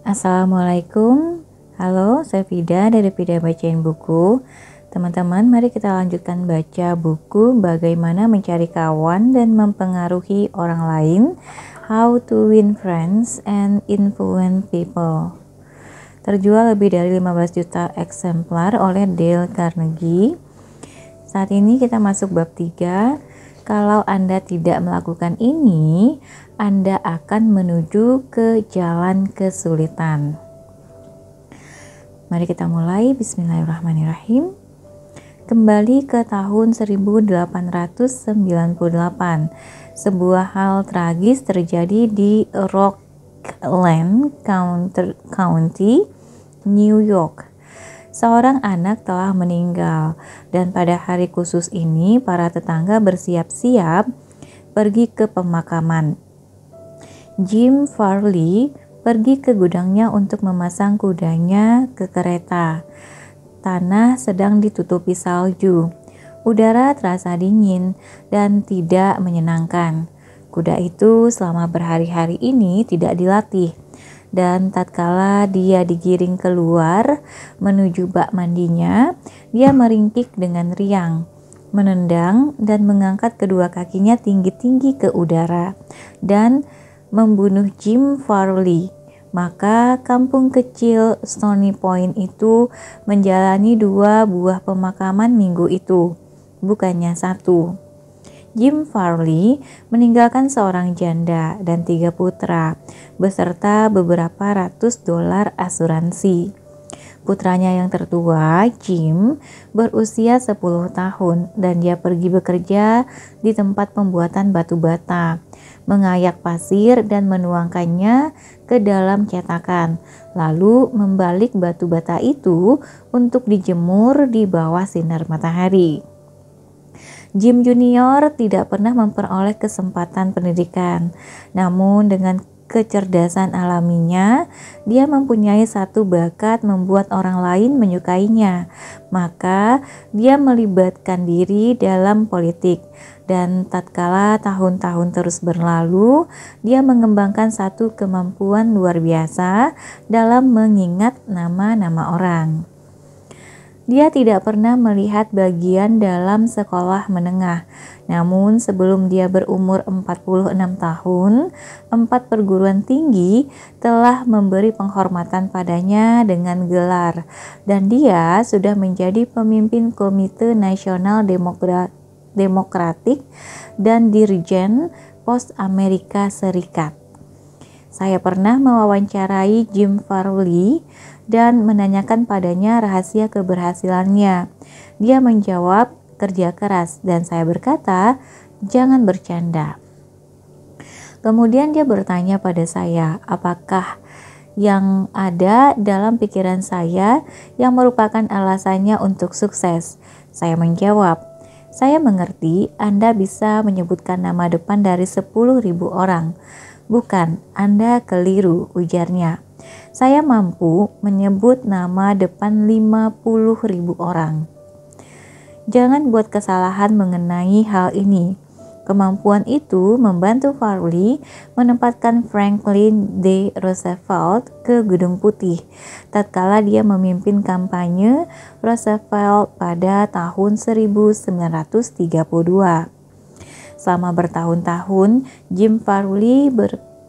Assalamualaikum. Halo, saya Vida dari Vida Bacain Buku. Teman-teman, mari kita lanjutkan baca buku Bagaimana Mencari Kawan dan Mempengaruhi Orang Lain, How to Win Friends and Influence People. Terjual lebih dari 15 juta eksemplar oleh Dale Carnegie. Saat ini kita masuk bab 3. Kalau Anda tidak melakukan ini, Anda akan menuju ke jalan kesulitan. Mari kita mulai. Bismillahirrahmanirrahim. Kembali ke tahun 1898. Sebuah hal tragis terjadi di Rockland County, New York. Seorang anak telah meninggal, dan pada hari khusus ini para tetangga bersiap-siap pergi ke pemakaman. Jim Farley pergi ke gudangnya untuk memasang kudanya ke kereta. Tanah sedang ditutupi salju. Udara terasa dingin dan tidak menyenangkan. Kuda itu selama berhari-hari ini tidak dilatih. Dan tatkala dia digiring keluar menuju bak mandinya, dia meringkik dengan riang, menendang dan mengangkat kedua kakinya tinggi-tinggi ke udara dan membunuh Jim Farley. Maka kampung kecil Stony Point itu menjalani 2 buah pemakaman minggu itu, bukannya 1. Jim Farley meninggalkan seorang janda dan 3 putra, beserta beberapa ratus dolar asuransi. Putranya yang tertua, Jim, berusia 10 tahun dan dia pergi bekerja di tempat pembuatan batu bata, mengayak pasir dan menuangkannya ke dalam cetakan, lalu membalik batu bata itu untuk dijemur di bawah sinar matahari. Jim Junior tidak pernah memperoleh kesempatan pendidikan, namun dengan kecerdasan alaminya, dia mempunyai satu bakat membuat orang lain menyukainya. Maka dia melibatkan diri dalam politik, dan tatkala tahun-tahun terus berlalu, dia mengembangkan satu kemampuan luar biasa dalam mengingat nama-nama orang. Dia tidak pernah melihat bagian dalam sekolah menengah. Namun sebelum dia berumur 46 tahun, 4 perguruan tinggi telah memberi penghormatan padanya dengan gelar, dan dia sudah menjadi pemimpin Komite Nasional Demokratik dan Dirjen Pos Amerika Serikat. Saya pernah mewawancarai Jim Farley dan menanyakan padanya rahasia keberhasilannya. Dia menjawab, kerja keras, dan saya berkata, jangan bercanda. Kemudian dia bertanya pada saya, apakah yang ada dalam pikiran saya yang merupakan alasannya untuk sukses. Saya menjawab, saya mengerti Anda bisa menyebutkan nama depan dari 10.000 orang. Bukan, Anda keliru, ujarnya. Saya mampu menyebut nama depan 50.000 orang. Jangan buat kesalahan mengenai hal ini. Kemampuan itu membantu Farley menempatkan Franklin D. Roosevelt ke Gedung Putih tatkala dia memimpin kampanye Roosevelt pada tahun 1932. Selama bertahun-tahun, Jim Farley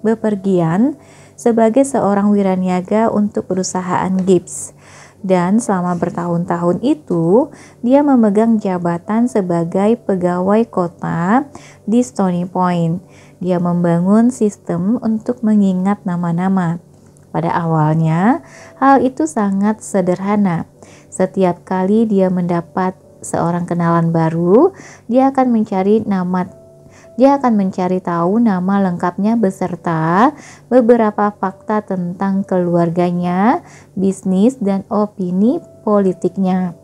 bepergian sebagai seorang wiraniaga untuk perusahaan Gibbs. Dan selama bertahun-tahun itu, dia memegang jabatan sebagai pegawai kota di Stony Point. Dia membangun sistem untuk mengingat nama-nama. Pada awalnya, hal itu sangat sederhana. Setiap kali dia mendapat seorang kenalan baru, dia akan mencari tahu nama lengkapnya beserta beberapa fakta tentang keluarganya, bisnis, dan opini politiknya.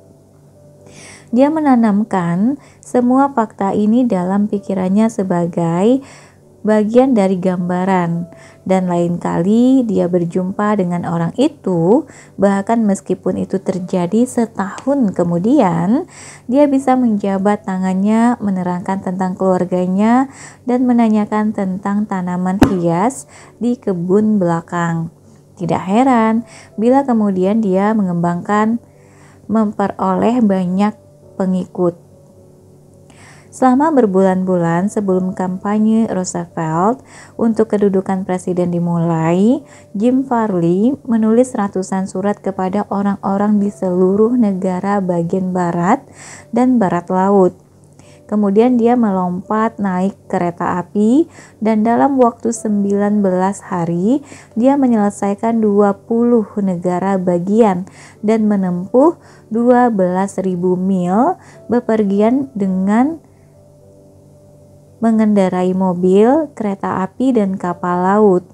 Dia menanamkan semua fakta ini dalam pikirannya sebagai bagian dari gambaran, dan lain kali dia berjumpa dengan orang itu, bahkan meskipun itu terjadi setahun kemudian, dia bisa menjabat tangannya, menerangkan tentang keluarganya, dan menanyakan tentang tanaman hias di kebun belakang. Tidak heran bila kemudian dia memperoleh banyak pengikut. Selama berbulan-bulan sebelum kampanye Roosevelt untuk kedudukan presiden dimulai, Jim Farley menulis ratusan surat kepada orang-orang di seluruh negara bagian barat dan barat laut. Kemudian dia melompat naik kereta api dan dalam waktu 19 hari dia menyelesaikan 20 negara bagian dan menempuh 12.000 mil bepergian dengan mengendarai mobil, kereta api, dan kapal laut.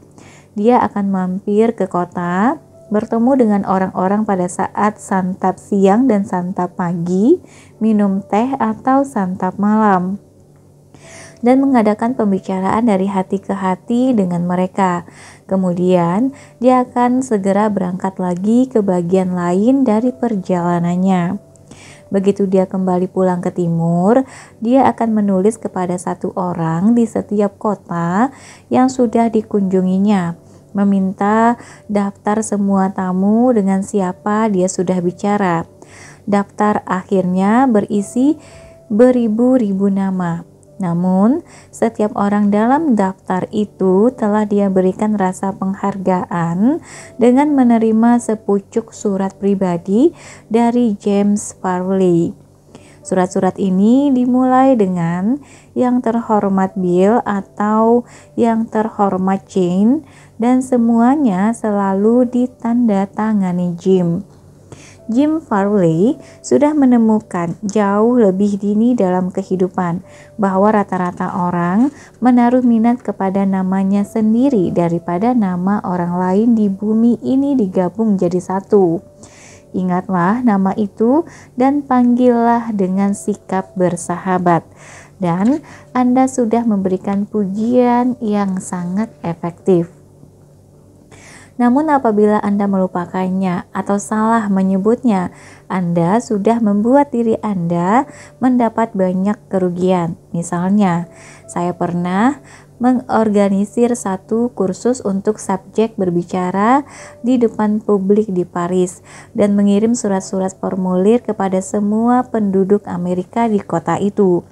Dia akan mampir ke kota, bertemu dengan orang-orang pada saat santap siang dan santap pagi, minum teh atau santap malam, dan mengadakan pembicaraan dari hati ke hati dengan mereka. Kemudian, dia akan segera berangkat lagi ke bagian lain dari perjalanannya. Begitu dia kembali pulang ke timur, dia akan menulis kepada satu orang di setiap kota yang sudah dikunjunginya, meminta daftar semua tamu dengan siapa dia sudah bicara. Daftar akhirnya berisi beribu-ribu nama. Namun, setiap orang dalam daftar itu telah dia berikan rasa penghargaan dengan menerima sepucuk surat pribadi dari James Farley. Surat-surat ini dimulai dengan "Yang terhormat Bill" atau "Yang terhormat Jane", dan semuanya selalu ditandatangani Jim. Jim Farley sudah menemukan jauh lebih dini dalam kehidupan bahwa rata-rata orang menaruh minat kepada namanya sendiri daripada nama orang lain di bumi ini digabung jadi satu. Ingatlah nama itu dan panggillah dengan sikap bersahabat, dan Anda sudah memberikan pujian yang sangat efektif. Namun apabila Anda melupakannya atau salah menyebutnya, Anda sudah membuat diri Anda mendapat banyak kerugian. Misalnya, saya pernah mengorganisir satu kursus untuk subjek berbicara di depan publik di Paris dan mengirim surat-surat formulir kepada semua penduduk Amerika di kota itu.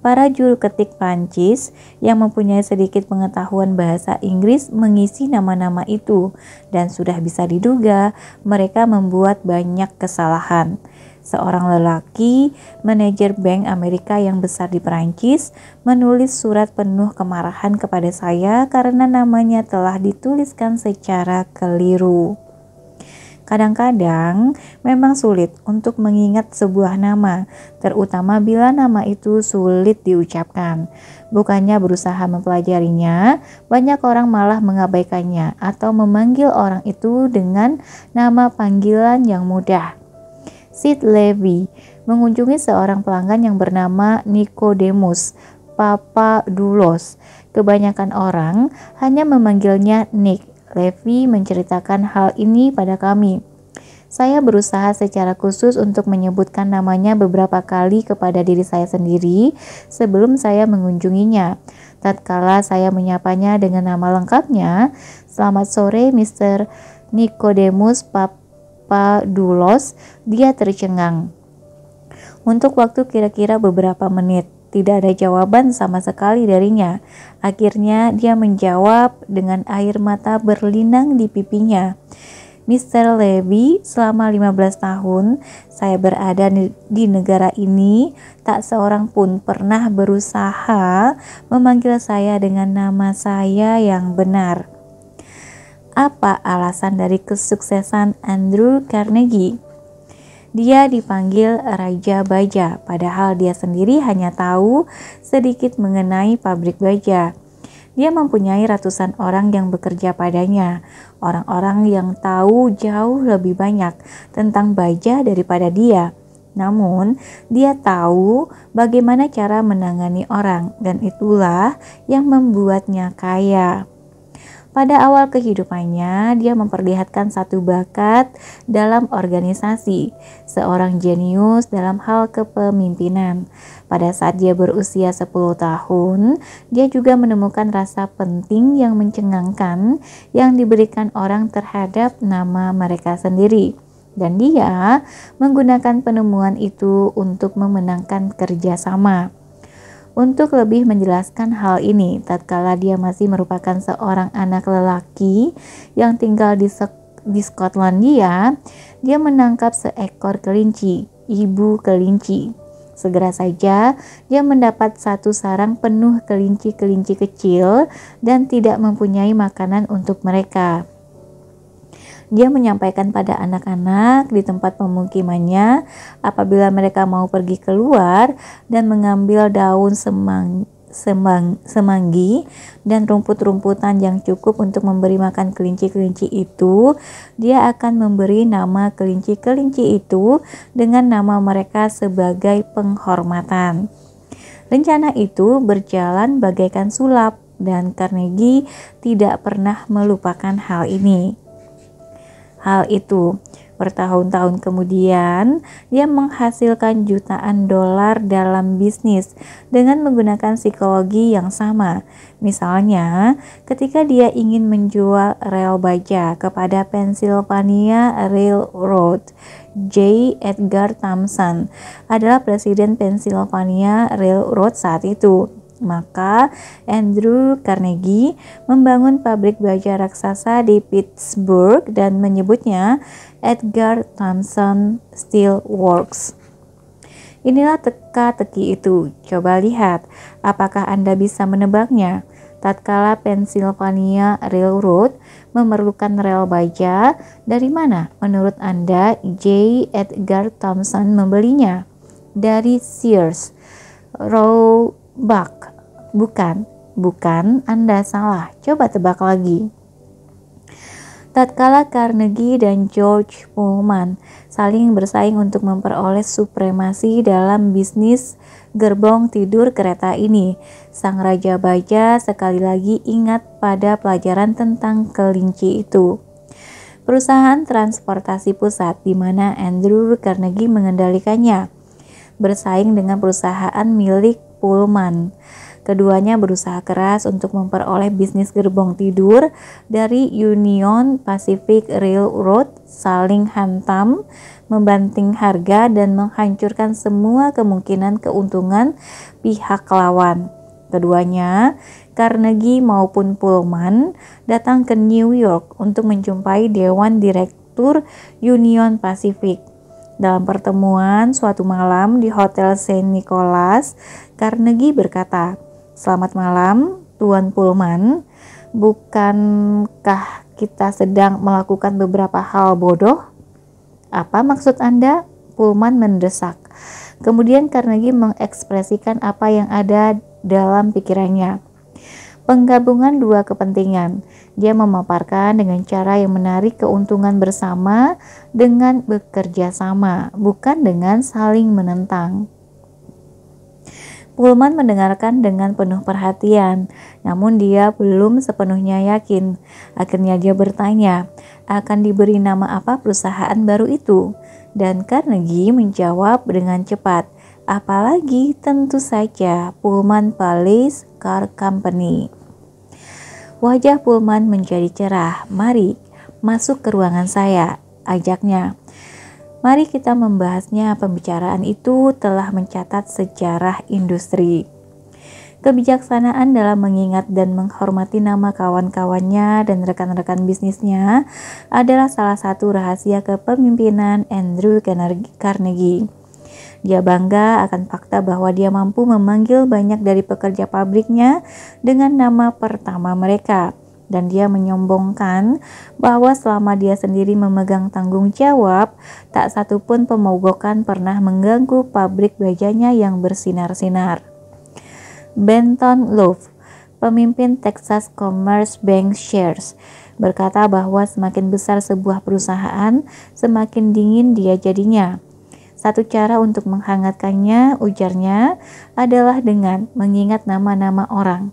Para juru ketik Prancis yang mempunyai sedikit pengetahuan bahasa Inggris mengisi nama-nama itu, dan sudah bisa diduga mereka membuat banyak kesalahan. Seorang lelaki, manajer bank Amerika yang besar di Prancis, menulis surat penuh kemarahan kepada saya karena namanya telah dituliskan secara keliru. Kadang-kadang memang sulit untuk mengingat sebuah nama, terutama bila nama itu sulit diucapkan. Bukannya berusaha mempelajarinya, banyak orang malah mengabaikannya atau memanggil orang itu dengan nama panggilan yang mudah. Sid Levy mengunjungi seorang pelanggan yang bernama Nicodemus Papadoulos. Kebanyakan orang hanya memanggilnya Nick. Levy menceritakan hal ini pada kami. Saya berusaha secara khusus untuk menyebutkan namanya beberapa kali kepada diri saya sendiri sebelum saya mengunjunginya. Tatkala saya menyapanya dengan nama lengkapnya, "Selamat sore, Mr. Nicodemus Papadoulos," dia tercengang. Untuk waktu kira-kira beberapa menit, tidak ada jawaban sama sekali darinya. Akhirnya dia menjawab dengan air mata berlinang di pipinya. "Mr. Levy, selama 15 tahun saya berada di negara ini, tak seorang pun pernah berusaha memanggil saya dengan nama saya yang benar." Apa alasan dari kesuksesan Andrew Carnegie? Dia dipanggil Raja Baja, padahal dia sendiri hanya tahu sedikit mengenai pabrik baja. Dia mempunyai ratusan orang yang bekerja padanya, orang-orang yang tahu jauh lebih banyak tentang baja daripada dia. Namun, dia tahu bagaimana cara menangani orang, dan itulah yang membuatnya kaya. Pada awal kehidupannya, dia memperlihatkan satu bakat dalam organisasi, seorang jenius dalam hal kepemimpinan. Pada saat dia berusia 10 tahun, dia juga menemukan rasa penting yang mencengangkan yang diberikan orang terhadap nama mereka sendiri. Dan dia menggunakan penemuan itu untuk memenangkan kerjasama. Untuk lebih menjelaskan hal ini, tatkala dia masih merupakan seorang anak lelaki yang tinggal di Skotlandia, dia menangkap seekor kelinci, ibu kelinci. Segera saja dia mendapat satu sarang penuh kelinci-kelinci kecil dan tidak mempunyai makanan untuk mereka. Dia menyampaikan pada anak-anak di tempat pemukimannya apabila mereka mau pergi keluar dan mengambil daun semanggi dan rumput-rumputan yang cukup untuk memberi makan kelinci-kelinci itu, dia akan memberi nama kelinci-kelinci itu dengan nama mereka sebagai penghormatan. Rencana itu berjalan bagaikan sulap dan Carnegie tidak pernah melupakan hal ini. Hal itu bertahun-tahun kemudian, dia menghasilkan jutaan dolar dalam bisnis dengan menggunakan psikologi yang sama. Misalnya, ketika dia ingin menjual rel baja kepada Pennsylvania Railroad, J. Edgar Thomson adalah presiden Pennsylvania Railroad saat itu. Maka Andrew Carnegie membangun pabrik baja raksasa di Pittsburgh dan menyebutnya Edgar Thomson Steel Works. Inilah teka-teki itu. Coba lihat, apakah Anda bisa menebaknya? Tatkala Pennsylvania Railroad memerlukan rel baja, dari mana menurut Anda J. Edgar Thomson membelinya? Dari Sears, Roebuck. Bukan, Anda salah. Coba tebak lagi. Tatkala Carnegie dan George Pullman saling bersaing untuk memperoleh supremasi dalam bisnis gerbong tidur kereta ini, sang raja baja sekali lagi ingat pada pelajaran tentang kelinci itu. Perusahaan transportasi pusat di mana Andrew Carnegie mengendalikannya bersaing dengan perusahaan milik Pullman. Keduanya berusaha keras untuk memperoleh bisnis gerbong tidur dari Union Pacific Railroad, saling hantam, membanting harga, dan menghancurkan semua kemungkinan keuntungan pihak lawan. Keduanya, Carnegie maupun Pullman, datang ke New York untuk menjumpai Dewan Direktur Union Pacific. Dalam pertemuan suatu malam di Hotel St. Nicholas, Carnegie berkata, "Selamat malam, Tuan Pullman. Bukankah kita sedang melakukan beberapa hal bodoh?" "Apa maksud Anda?" Pullman mendesak. Kemudian Carnegie mengekspresikan apa yang ada dalam pikirannya. Penggabungan dua kepentingan. Dia memaparkan dengan cara yang menarik keuntungan bersama dengan bekerja sama, bukan dengan saling menentang. Pullman mendengarkan dengan penuh perhatian, namun dia belum sepenuhnya yakin. Akhirnya dia bertanya, akan diberi nama apa perusahaan baru itu? Dan Carnegie menjawab dengan cepat, apalagi tentu saja Pullman Palace Car Company. Wajah Pullman menjadi cerah. "Mari, masuk ke ruangan saya," ajaknya. Mari kita membahasnya. Pembicaraan itu telah mencatat sejarah industri. Kebijaksanaan dalam mengingat dan menghormati nama kawan-kawannya dan rekan-rekan bisnisnya adalah salah satu rahasia kepemimpinan Andrew Carnegie. Dia bangga akan fakta bahwa dia mampu memanggil banyak dari pekerja pabriknya dengan nama pertama mereka. Dan dia menyombongkan bahwa selama dia sendiri memegang tanggung jawab, tak satu pun pemogokan pernah mengganggu pabrik bajanya yang bersinar-sinar. Benton Love, pemimpin Texas Commerce Bank Shares, berkata bahwa semakin besar sebuah perusahaan, semakin dingin dia jadinya. Satu cara untuk menghangatkannya, ujarnya, adalah dengan mengingat nama-nama orang.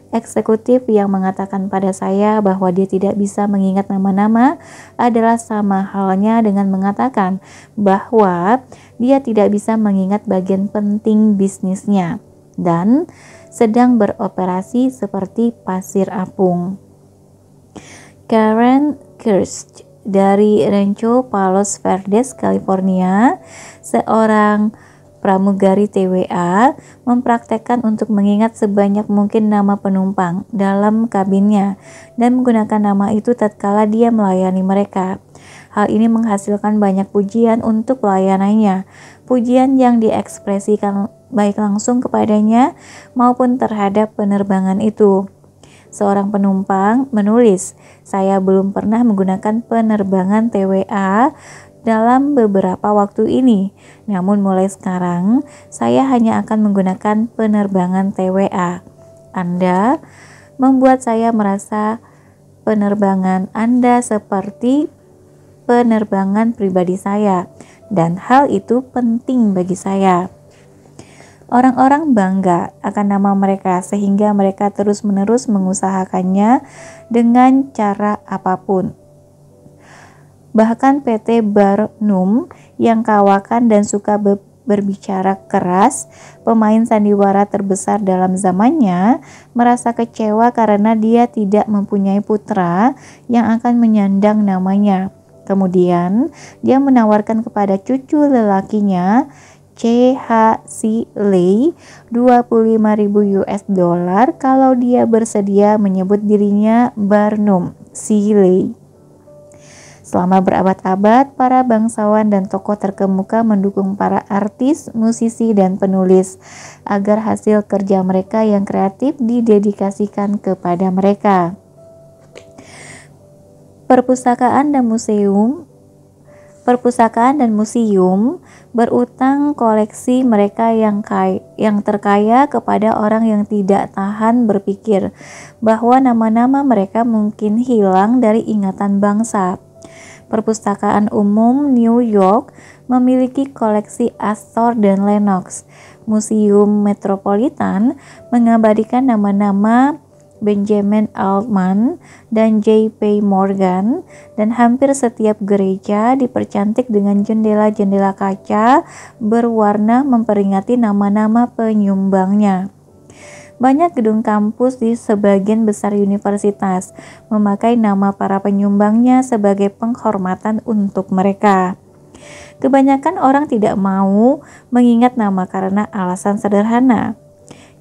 Eksekutif yang mengatakan pada saya bahwa dia tidak bisa mengingat nama-nama adalah sama halnya dengan mengatakan bahwa dia tidak bisa mengingat bagian penting bisnisnya dan sedang beroperasi seperti pasir apung. Karen Kirsch dari Rancho Palos Verdes, California, seorang pramugari TWA, mempraktekkan untuk mengingat sebanyak mungkin nama penumpang dalam kabinnya dan menggunakan nama itu tatkala dia melayani mereka. Hal ini menghasilkan banyak pujian untuk pelayanannya, pujian yang diekspresikan baik langsung kepadanya maupun terhadap penerbangan itu. Seorang penumpang menulis, "Saya belum pernah menggunakan penerbangan TWA dalam beberapa waktu ini. Namun mulai sekarang, saya hanya akan menggunakan penerbangan TWA. Anda membuat saya merasa penerbangan Anda seperti penerbangan pribadi saya, dan hal itu penting bagi saya." Orang-orang bangga akan nama mereka sehingga mereka terus-menerus mengusahakannya dengan cara apapun. Bahkan PT Barnum yang kawakan dan suka berbicara keras, pemain sandiwara terbesar dalam zamannya, merasa kecewa karena dia tidak mempunyai putra yang akan menyandang namanya. Kemudian, dia menawarkan kepada cucu lelakinya, C.H. Seeley, $25.000 kalau dia bersedia menyebut dirinya Barnum Seeley. Selama berabad-abad, para bangsawan dan tokoh terkemuka mendukung para artis, musisi, dan penulis agar hasil kerja mereka yang kreatif didedikasikan kepada mereka. Perpustakaan dan museum berutang koleksi mereka yang terkaya kepada orang yang tidak tahan berpikir bahwa nama-nama mereka mungkin hilang dari ingatan bangsa. Perpustakaan Umum New York memiliki koleksi Astor dan Lenox. Museum Metropolitan mengabadikan nama-nama Benjamin Altman dan J.P. Morgan, dan hampir setiap gereja dipercantik dengan jendela-jendela kaca berwarna memperingati nama-nama penyumbangnya. Banyak gedung kampus di sebagian besar universitas memakai nama para penyumbangnya sebagai penghormatan untuk mereka. Kebanyakan orang tidak mau mengingat nama karena alasan sederhana,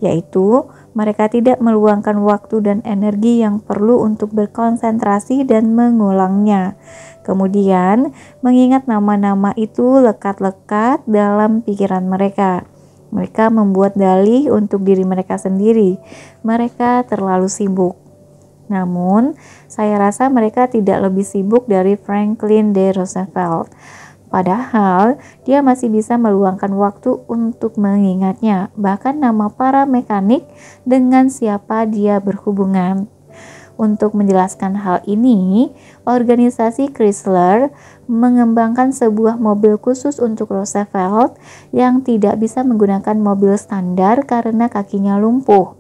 yaitu mereka tidak meluangkan waktu dan energi yang perlu untuk berkonsentrasi dan mengulangnya. Kemudian, mengingat nama-nama itu lekat-lekat dalam pikiran mereka. Mereka membuat dalih untuk diri mereka sendiri. Mereka terlalu sibuk. Namun, saya rasa mereka tidak lebih sibuk dari Franklin D. Roosevelt. Padahal, dia masih bisa meluangkan waktu untuk mengingatnya, bahkan nama para mekanik dengan siapa dia berhubungan. Untuk menjelaskan hal ini, organisasi Chrysler mengembangkan sebuah mobil khusus untuk Roosevelt yang tidak bisa menggunakan mobil standar karena kakinya lumpuh.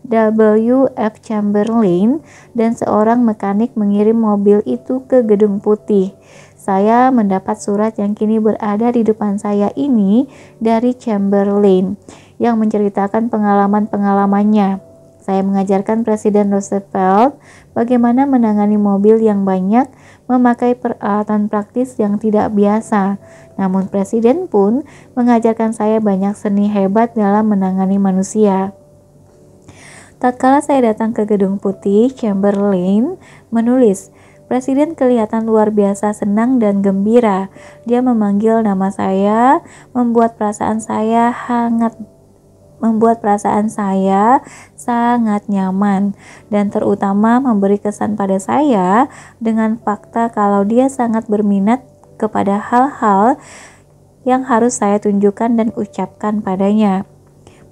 W.F. Chamberlain dan seorang mekanik mengirim mobil itu ke Gedung Putih. Saya mendapat surat yang kini berada di depan saya ini dari Chamberlain yang menceritakan pengalaman-pengalamannya. Saya mengajarkan Presiden Roosevelt bagaimana menangani mobil yang banyak memakai peralatan praktis yang tidak biasa. Namun Presiden pun mengajarkan saya banyak seni hebat dalam menangani manusia. Tatkala saya datang ke Gedung Putih, Chamberlain menulis, "Presiden kelihatan luar biasa senang dan gembira. Dia memanggil nama saya, membuat perasaan saya sangat nyaman, dan terutama memberi kesan pada saya dengan fakta kalau dia sangat berminat kepada hal-hal yang harus saya tunjukkan dan ucapkan padanya."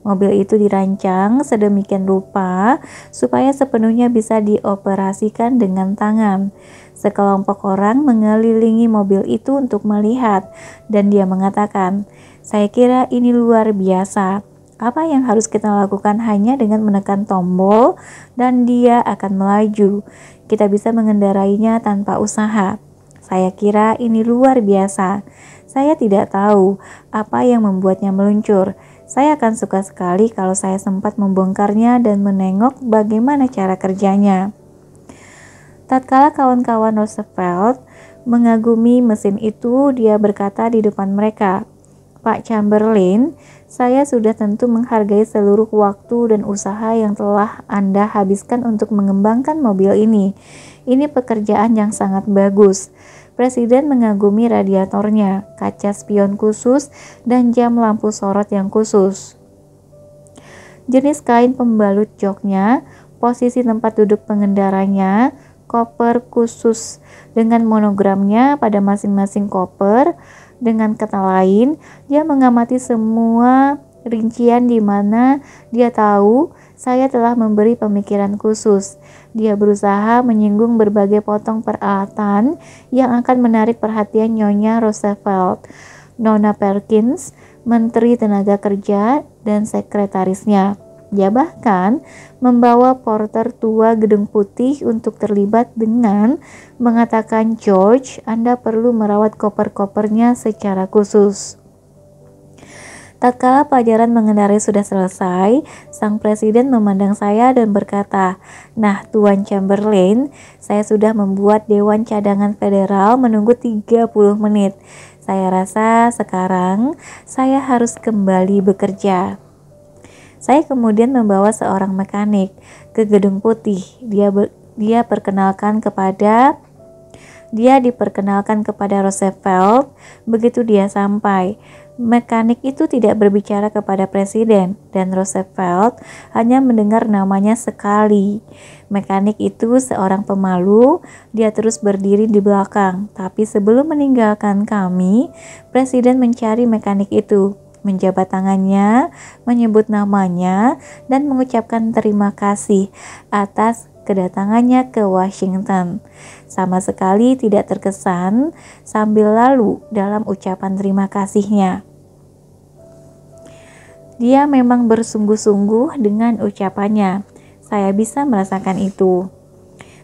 Mobil itu dirancang sedemikian rupa supaya sepenuhnya bisa dioperasikan dengan tangan. Sekelompok orang mengelilingi mobil itu untuk melihat, dan dia mengatakan, "Saya kira ini luar biasa. Apa yang harus kita lakukan hanya dengan menekan tombol dan dia akan melaju. Kita bisa mengendarainya tanpa usaha. Saya kira ini luar biasa. Saya tidak tahu apa yang membuatnya meluncur. Saya akan suka sekali kalau saya sempat membongkarnya dan menengok bagaimana cara kerjanya. Tatkala kawan-kawan Roosevelt mengagumi mesin itu, dia berkata di depan mereka, "Pak Chamberlain, saya sudah tentu menghargai seluruh waktu dan usaha yang telah Anda habiskan untuk mengembangkan mobil ini. Ini pekerjaan yang sangat bagus." Presiden mengagumi radiatornya, kaca spion khusus, dan jam lampu sorot yang khusus. Jenis kain pembalut joknya, posisi tempat duduk pengendaranya, koper khusus dengan monogramnya pada masing-masing koper. Dengan kata lain, dia mengamati semua rincian di mana dia tahu saya telah memberi pemikiran khusus. Dia berusaha menyinggung berbagai potong peralatan yang akan menarik perhatian Nyonya Roosevelt, Nona Perkins, Menteri Tenaga Kerja, dan sekretarisnya. Dia bahkan membawa porter tua Gedung Putih untuk terlibat dengan mengatakan, "George, Anda perlu merawat koper-kopernya secara khusus." Tatkala pelajaran mengendarai sudah selesai, sang presiden memandang saya dan berkata, "Nah, Tuan Chamberlain, saya sudah membuat Dewan Cadangan Federal menunggu 30 menit. Saya rasa sekarang saya harus kembali bekerja." Saya kemudian membawa seorang mekanik ke Gedung Putih. Dia diperkenalkan kepada Roosevelt. Begitu dia sampai, mekanik itu tidak berbicara kepada presiden, dan Roosevelt hanya mendengar namanya sekali. Mekanik itu seorang pemalu. Dia terus berdiri di belakang, tapi sebelum meninggalkan kami, presiden mencari mekanik itu, menjabat tangannya, menyebut namanya, dan mengucapkan terima kasih atas kedatangannya ke Washington. Sama sekali tidak terkesan sambil lalu dalam ucapan terima kasihnya. Dia memang bersungguh-sungguh dengan ucapannya. Saya bisa merasakan itu.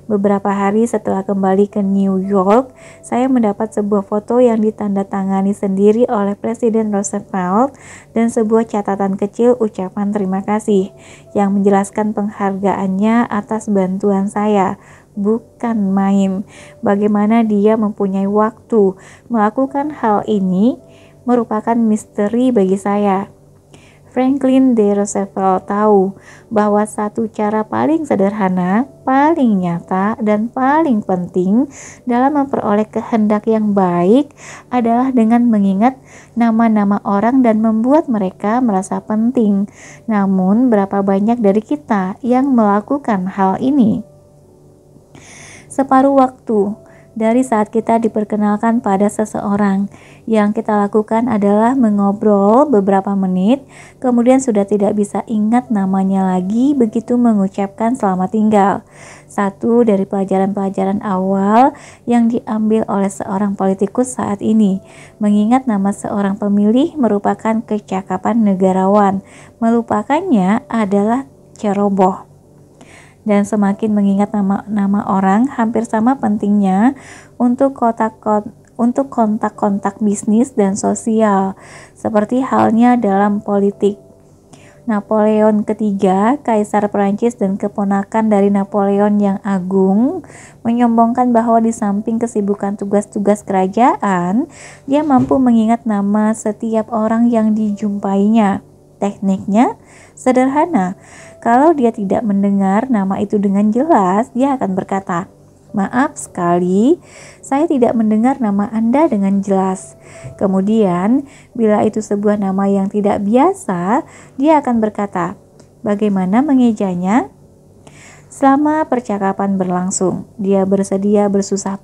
Beberapa hari setelah kembali ke New York, saya mendapat sebuah foto yang ditandatangani sendiri oleh Presiden Roosevelt dan sebuah catatan kecil ucapan terima kasih yang menjelaskan penghargaannya atas bantuan saya. Bukan main. Bagaimana dia mempunyai waktu melakukan hal ini merupakan misteri bagi saya. Franklin D. Roosevelt tahu bahwa satu cara paling sederhana, paling nyata, dan paling penting dalam memperoleh kehendak yang baik adalah dengan mengingat nama-nama orang dan membuat mereka merasa penting. Namun, berapa banyak dari kita yang melakukan hal ini? Separuh waktu dari saat kita diperkenalkan pada seseorang, yang kita lakukan adalah mengobrol beberapa menit, kemudian sudah tidak bisa ingat namanya lagi begitu mengucapkan selamat tinggal. Satu dari pelajaran-pelajaran awal yang diambil oleh seorang politikus saat ini, mengingat nama seorang pemilih merupakan kecakapan negarawan, melupakannya adalah ceroboh. Dan semakin mengingat nama-nama orang hampir sama pentingnya untuk kontak-kontak bisnis dan sosial, seperti halnya dalam politik. Napoleon III, Kaisar Prancis dan keponakan dari Napoleon yang agung, menyombongkan bahwa di samping kesibukan tugas-tugas kerajaan, dia mampu mengingat nama setiap orang yang dijumpainya. Tekniknya sederhana. Kalau dia tidak mendengar nama itu dengan jelas, dia akan berkata, "Maaf sekali, saya tidak mendengar nama Anda dengan jelas." Kemudian, bila itu sebuah nama yang tidak biasa, dia akan berkata, "Bagaimana mengejanya?" Selama percakapan berlangsung, dia bersedia bersusah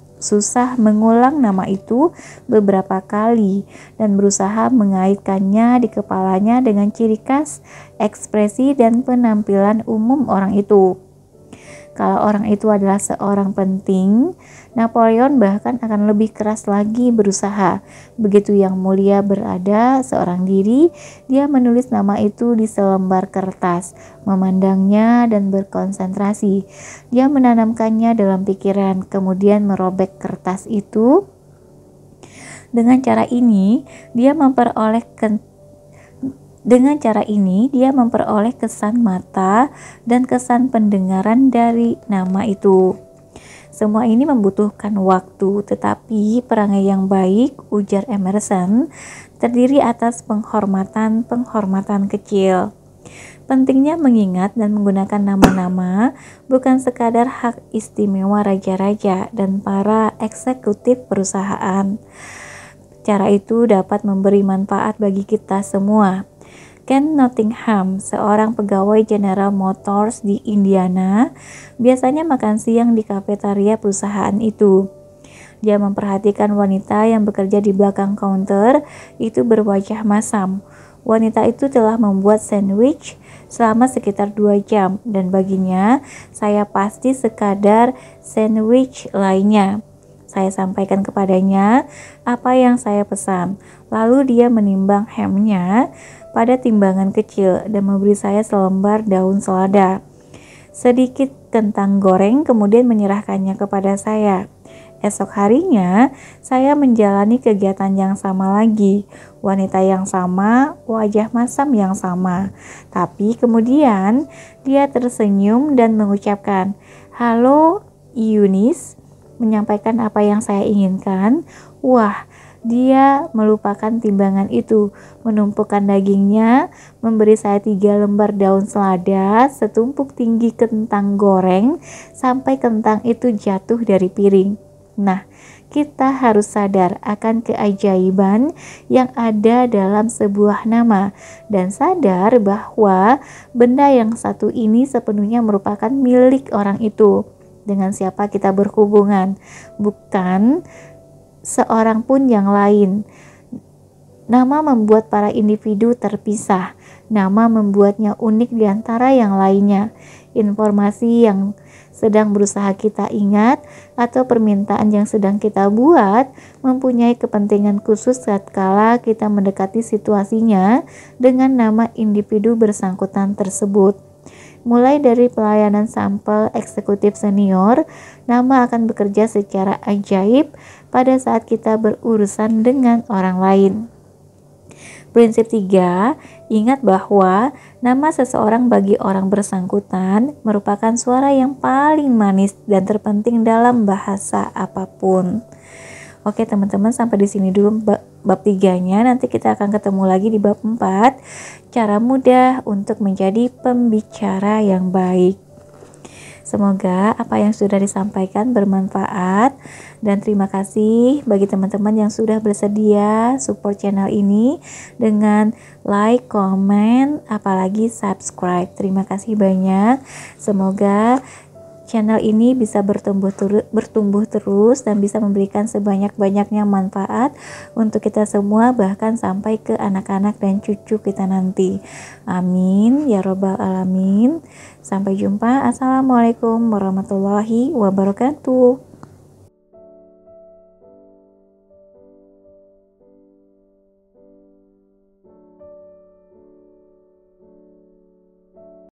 mengulang nama itu beberapa kali dan berusaha mengaitkannya di kepalanya dengan ciri khas, ekspresi, dan penampilan umum orang itu. Kalau orang itu adalah seorang penting, Napoleon bahkan akan lebih keras lagi berusaha. Begitu Yang Mulia berada seorang diri, dia menulis nama itu di selembar kertas, memandangnya dan berkonsentrasi. Dia menanamkannya dalam pikiran, kemudian merobek kertas itu. Dengan cara ini, dia memperoleh kesan mata dan kesan pendengaran dari nama itu. Semua ini membutuhkan waktu, tetapi perangai yang baik, ujar Emerson, terdiri atas penghormatan kecil. Pentingnya mengingat dan menggunakan nama-nama bukan sekadar hak istimewa raja-raja dan para eksekutif perusahaan. Cara itu dapat memberi manfaat bagi kita semua. Ken Nottingham, seorang pegawai General Motors di Indiana, biasanya makan siang di kafetaria perusahaan itu. Dia memperhatikan wanita yang bekerja di belakang counter itu berwajah masam. Wanita itu telah membuat sandwich selama sekitar 2 jam dan baginya saya pasti sekadar sandwich lainnya. Saya sampaikan kepadanya apa yang saya pesan. Lalu dia menimbang hamnya pada timbangan kecil dan memberi saya selembar daun selada. Sedikit kentang goreng kemudian menyerahkannya kepada saya. Esok harinya, saya menjalani kegiatan yang sama lagi. Wanita yang sama, wajah masam yang sama. Tapi kemudian, dia tersenyum dan mengucapkan, "Halo, Eunice," menyampaikan apa yang saya inginkan. Wah, dia melupakan timbangan itu, menumpukan dagingnya, memberi saya 3 lembar daun selada, setumpuk tinggi kentang goreng, sampai kentang itu jatuh dari piring. Nah, kita harus sadar akan keajaiban yang ada dalam sebuah nama dan sadar bahwa benda yang satu ini sepenuhnya merupakan milik orang itu dengan siapa kita berhubungan, bukan seorang pun yang lain. Nama membuat para individu terpisah. Nama membuatnya unik di antara yang lainnya. Informasi yang sedang berusaha kita ingat atau permintaan yang sedang kita buat mempunyai kepentingan khusus tatkala kita mendekati situasinya dengan nama individu bersangkutan tersebut. Mulai dari pelayanan sampel eksekutif senior, nama akan bekerja secara ajaib pada saat kita berurusan dengan orang lain. Prinsip 3, ingat bahwa nama seseorang bagi orang bersangkutan merupakan suara yang paling manis dan terpenting dalam bahasa apapun. Oke teman-teman, sampai di sini dulu bab 3-nya. Nanti kita akan ketemu lagi di bab 4, cara mudah untuk menjadi pembicara yang baik. Semoga apa yang sudah disampaikan bermanfaat dan terima kasih bagi teman-teman yang sudah bersedia support channel ini dengan like, comment, apalagi subscribe. Terima kasih banyak. Semoga channel ini bisa bertumbuh terus dan bisa memberikan sebanyak-banyaknya manfaat untuk kita semua, bahkan sampai ke anak-anak dan cucu kita nanti. Amin ya robbal alamin. Sampai jumpa. Assalamualaikum warahmatullahi wabarakatuh.